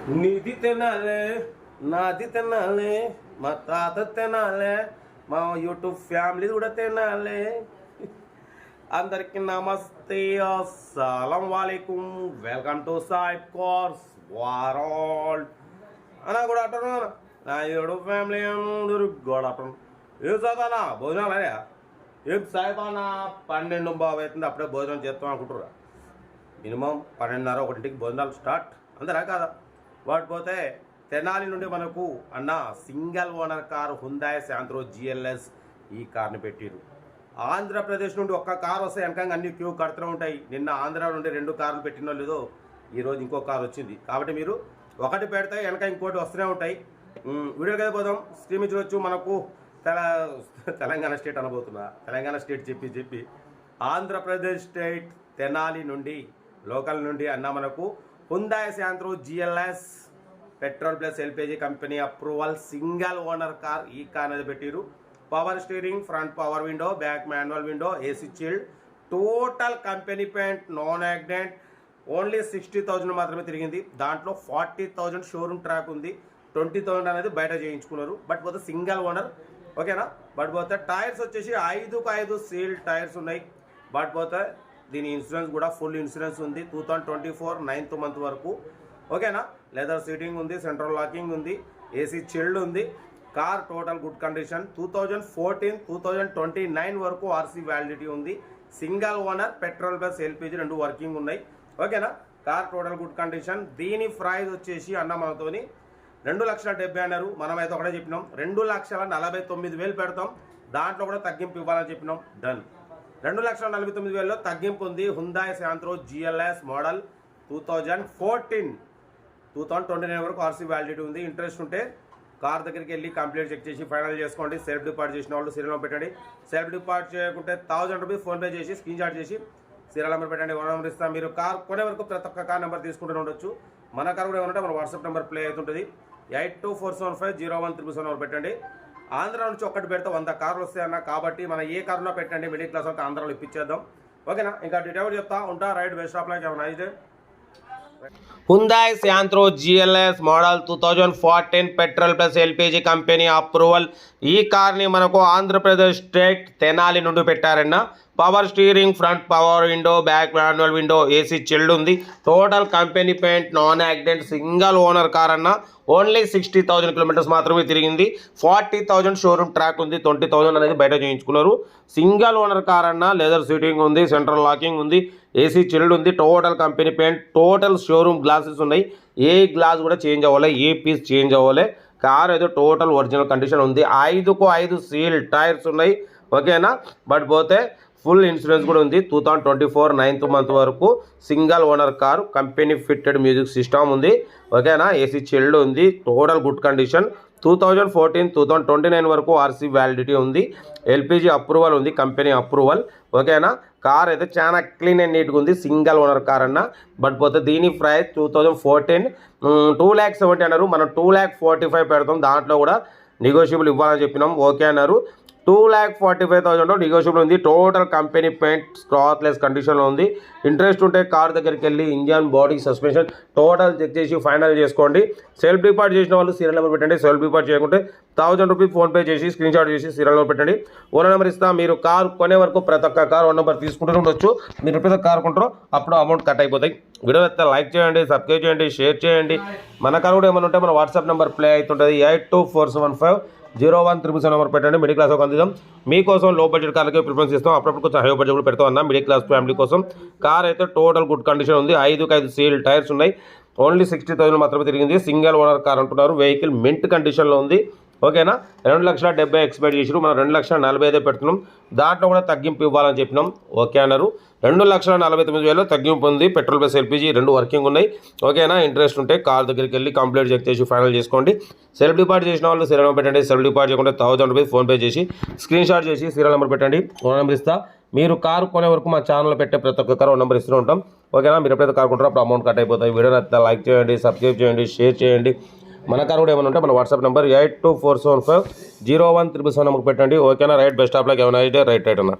నీది తినాలే, నాది తినాలే, మా తాత తినాలే, మా యూట్యూబ్ ఫ్యామిలీ కూడా తినాలే. అందరికి నమస్తే, అస్సలం వాలేకుం, వెల్కమ్ టు సాయిబ్ కోర్స్ వారాల్ అన్నా. గుడ్ ఆఫ్టర్నూన్ నా యూట్యూబ్ ఫ్యామిలీ అందరూ గుడ్ ఆఫ్టర్నూన్. ఏం చదువుతానా భోజనాలు అయ్యా? ఏం సాయిబానా 12 అవుతుంది, అప్పుడే భోజనం చేస్తాం అనుకుంటురా. మినిమం 12:30 1కి భోజనాలు స్టార్ట్ అందరా కాదా? వాటి పోతే తెనాలి నుండి మనకు అన్న single owner car హుందాయ్ Santro GLS ఈ కార్ని పెట్టిరు. ఆంధ్రప్రదేశ్ నుండి ఒక్క కారు వస్తే వెనకంగా అన్ని క్యూ కడుతూనే ఉంటాయి. నిన్న ఆంధ్ర నుండి 2 కార్లు పెట్టినో లేదో ఈరోజు ఇంకో కారు వచ్చింది. కాబట్టి మీరు ఒకటి పెడితే వెనక ఇంకోటి వస్తూనే ఉంటాయి. వీడియో కదా పోదాం. స్క్రీన్ చూడొచ్చు. మనకు తెలంగాణ స్టేట్ అనబోతున్నా. తెలంగాణ స్టేట్ చెప్పి ఆంధ్రప్రదేశ్ స్టేట్ తెనాలి నుండి లోకల్ నుండి అన్న మనకు హుందాయ్ Santro GLS petrol plus LPG company approval single owner car ఈ కార్ అనేది పెట్టిరు. Power steering, front power window, back manual window, AC chilled, total company paint, non accident. Only 60,000 మాత్రమే తిరిగింది. దాంట్లో 40,000 షోరూమ్ ట్రాక్ ఉంది. 20,000 అనేది బయట చేయించుకున్నారు. బట్ పోతే సింగిల్ ఓనర్, ఓకేనా. బట్ పోతే టైర్స్ వచ్చేసి 5 సీల్ టైర్స్ ఉన్నాయి. బట్ పోతే దీని ఇన్సూరెన్స్ కూడా ఫుల్ ఇన్సూరెన్స్ ఉంది 2024 9th మంత్ వరకు, ఓకేనా. లెదర్ సీటింగ్ ఉంది, సెంట్రల్ లాకింగ్ ఉంది, AC చిల్డ్ ఉంది. Car total good condition. 2014 2029 వరకు RC వ్యాలిడిటీ ఉంది. Single owner, petrol plus LPG 2 working ఉన్నాయి, ఓకేనా. Car total good condition. దీని ప్రైస్ వచ్చేసి అన్న మనతోని 2,70,000 అన్నారు. మనమైతే ఒకటే చెప్పినాం 2,49,000 పెడతాం. దాంట్లో కూడా తగ్గింపు ఇవ్వాలని చెప్పినాం. డన్. 2,49,000లో తగ్గింపు ఉంది. హుందాయ్ శాంత్రో GLS మోడల్ 2014 2029 వరకు RC వ్యాలిడిటీ ఉంది. ఇంట్రెస్ట్ ఉంటే కార్ దగ్గరికి వెళ్ళి కంప్లీట్ చెక్ చేసి ఫైనల్ చేసుకోండి. సెల్ఫ్ డిపాజిట్ చేసిన వాళ్ళు సీరియల్ పెట్టండి. సెల్ఫ్ డిపాజిట్ చేయకుంటే 1000 రూపీస్ ఫోన్పే చేసి స్క్రీన్ షాట్ చేసి సీరియల్ నెంబర్ పెట్టండి. 1 నెంబర్ ఇస్తాం. మీరు కార్ కొనే వరకు ప్రతి ఒక్క కార్ నెంబర్ తీసుకుంటూ ఉండొచ్చు. మన కార్ కూడా ఏమంటే మన వాట్సాప్ నెంబర్ ప్లే అవుతుంటుంది. 8247501377 పెట్టండి. ఆంధ్ర నుంచి ఒక్కటి పెడితే 100 కార్లు వస్తాయన్న. కాబట్టి మన ఏ కారులో పెట్టండి, మిడిల్ క్లాస్ అయితే ఆంధ్రాలో ఇప్పించేద్దాం, ఓకేనా. ఇంకా డీటెయిల్ చెప్తా ఉంటా. Right, best of like. Nice day. హుందాయ్ Santro GLS model 2014 petrol plus LPG company approval ఈ కార్ని మనకు ఆంధ్రప్రదేశ్ స్టేట్ తెనాలి నుండి పెట్టారన్న. Power steering, front power window, back manual window, AC chilled ఉంది. Total company paint, non accident, single owner car అన్న. Only 60,000 kilometres మాత్రమే తిరిగింది. 40,000 showroom track ఉంది. 20,000 అనేది బయట చేయించుకున్నారు. సింగిల్ ఓనర్ కార్ అన్న. లెదర్ సీటింగ్ ఉంది, సెంట్రల్ లాకింగ్ ఉంది, AC చిల్డ్ ఉంది. Total company paint, total showroom glasses ఉన్నాయి. ఏ గ్లాస్ కూడా చేంజ్ అవ్వాలి, ఏ పీస్ చేంజ్ అవ్వాలి. కార్ ఏదో టోటల్ ఒరిజినల్ కండిషన్ ఉంది. 5 సీల్ టైర్స్ ఉన్నాయి, ఓకేనా. బట్ పోతే ఫుల్ ఇన్సూరెన్స్ కూడా ఉంది 2024 9th మంత్ వరకు. Single owner car, company fitted music system ఉంది, ఓకేనా. AC చిల్డ్ ఉంది. Total good condition. 2014 2029 వరకు RC వ్యాలిడిటీ ఉంది. LPG అప్రూవల్ ఉంది, కంపెనీ అప్రూవల్, ఓకేనా. కార్ అయితే చాలా క్లీన్ అండ్ నీట్గా ఉంది. సింగిల్ ఓనర్ కార్ అన్న. బట్ పోతే దీని ప్రైస్ 2014 2,70,000 అన్నారు. మనం 2,45,000 పెడతాం. దాంట్లో కూడా నెగోషియబుల్ ఇవ్వాలని చెప్పినాం, ఓకే అన్నారు. 2,45,000లో నెగోషియబుల్ ఉంది. టోటల్ కంపెనీ పెయింట్ స్క్రాచ్లెస్ కండిషన్లో ఉంది. ఇంట్రెస్ట్ ఉంటే కార్ దగ్గరికి వెళ్ళి engine, body, suspension total check చేసి ఫైనల్ చేసుకోండి. సెల్ఫ్ డిపాజిట్ చేసిన వాళ్ళు సీరియల్ నెంబర్ పెట్టండి. సెల్ఫ్ డిపాజిట్ చేయకుంటే 1000 రూపీస్ ఫోన్పే చేసి స్క్రీన్ షాట్ చేసి సీరియల్ నెంబర్ పెట్టండి. 1 నెంబర్ ఇస్తా. మీరు కార్ కొనే వరకు ప్రతి ఒక్క కార్ 1 నెంబర్ తీసుకుంటూ ఉండొచ్చు. మీరు ఎప్పుడైతే కార్ కొంటారో అప్పుడు అమౌంట్ కట్ అయిపోతాయి. వీడియో అయితే లైక్ చేయండి, సబ్స్క్రైబ్ చేయండి, షేర్ చేయండి. మన కార్ కూడా ఏమైనా ఉంటే మన వాట్సాప్ నెంబర్ ప్లే అవుతుంటుంది. 8247501377 నెంబర్ పెట్టండి. మిడిల్ క్లాస్ ఒక అందిద్దాం. మీకోసం లో బడ్జెట్ కార్లకే ప్రిఫరెన్స్ ఇస్తాం. అప్పుడప్పుడు కొంచెం హై బడ్జెట్ కూడా పెడతాం అన్న. మిడిల్ క్లాస్ ఫ్యామిలీ కోసం కార్ అయితే టోటల్ గుడ్ కండిషన్ ఉంది. 5 సీల్ టైర్స్ ఉన్నాయి. ఓన్లీ 60,000 మాత్రమే తిరిగింది. సింగిల్ ఓనర్ కార్ అంటున్నారు. వెహికల్ మింట్ కండిషన్లో ఉంది, ఓకేనా. 2,70,000 ఎక్స్పెక్ట్ చేసిరు. మనం 2,45,000 పెడుతున్నాం. దాంట్లో కూడా తగ్గింపు ఇవ్వాలని చెప్పినాం, ఓకే అన్నారు. 2,49,000 తగ్గింపు ఉంది. పెట్రోల్ ప్లస్ LPG 2 వర్కింగ్ ఉన్నాయి, ఓకేనా. ఇంట్రెస్ట్ ఉంటే కార్ దగ్గరికి వెళ్ళి కంప్లీట్ చెక్ చేసి ఫైనల్ చేసుకోండి. సెల్ఫ్ డిపాజిట్ చేసిన వాళ్ళు సీరియల్ నెంబర్ పెట్టండి. సెల్ఫ్ డిపాజిట్ చేయకుంటే 1000 రూపీస్ ఫోన్పే చేసి స్క్రీన్ షాట్ చేసి సీరియల్ నెంబర్ పెట్టండి. 1 నెంబర్ ఇస్తా. మీరు కారు కొనే వరకు మా ఛానల్లో పెట్టే ప్రతి ఒక్క కారు 1 నెంబర్ ఇస్తూ ఉంటాం, ఓకేనా. మీరు ఎప్పుడైతే కారు కొంటారో అప్పుడు అమౌంట్ కట్ అయిపోతాయి. వీడియో నచ్చితే లైక్ చేయండి, సబ్స్క్రైబ్ చేయండి, షేర్ చేయండి. మన కార్ కూడా ఏమైనా ఉంటే మన వాట్సాప్ నెంబర్ 8247501377 నెంబర్ పెట్టండి, ఓకేనా. Right, best of luck. ఏమైనా అయితే రైట్ అన్న.